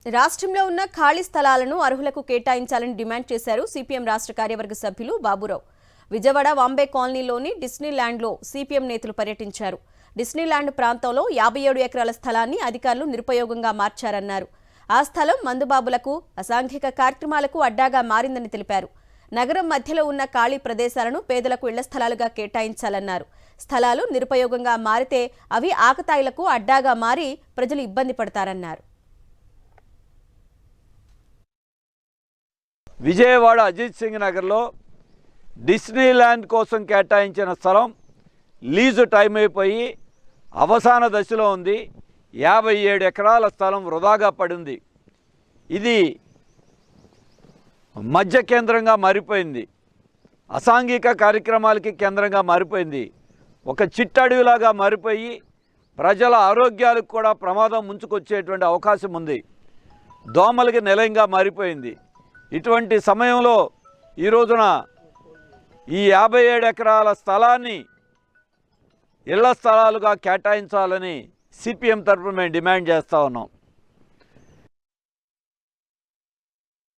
రాష్ట్రంలో ఉన్న ఖాళీ స్థలాలను అర్హులకు కేటాయించాలని డిమాండ్ చేశారు సిపిఎం రాష్ట్ర కార్యవర్గ సభ్యులు బాబురావు. విజయవాడ వాంబే కాలనీలోని డిస్నీల్యాండ్లో సిపిఎం నేతలు పర్యటించారు. డిస్నీల్యాండ్ ప్రాంతంలో 57 ఎకరాల స్థలాన్ని అధికారులు నిరుపయోగంగా మార్చారన్నారు. ఆ స్థలం మందుబాబులకు, అసాంఘిక కార్యక్రమాలకు అడ్డాగా మారిందని తెలిపారు. నగరం మధ్యలో ఉన్న ఖాళీ ప్రదేశాలను పేదలకు ఇళ్ల స్థలాలుగా కేటాయించాలన్నారు. స్థలాలు నిరుపయోగంగా మారితే అవి ఆకతాయిలకు అడ్డాగా మారి ప్రజలు ఇబ్బంది పడతారన్నారు. విజయవాడ అజిత్ సింగ్ నగర్లో డిస్నీల్యాండ్ కోసం కేటాయించిన స్థలం లీజు టైం అయిపోయి అవసాన దశలో ఉంది. 57 ఎకరాల స్థలం వృధాగా పడింది. ఇది మధ్య కేంద్రంగా మారిపోయింది. అసాంఘిక కార్యక్రమాలకి కేంద్రంగా మారిపోయింది. ఒక చిట్టడవిలాగా మారిపోయి ప్రజల ఆరోగ్యాలకు కూడా ప్రమాదం ముంచుకొచ్చేటువంటి అవకాశం ఉంది. దోమలకి నిలయంగా మారిపోయింది. ఇటువంటి సమయంలో ఈ రోజున ఈ 57 ఎకరాల స్థలాన్ని ఇళ్ల స్థలాలుగా కేటాయించాలని సిపిఎం తరఫున మేము డిమాండ్ చేస్తూ ఉన్నాం.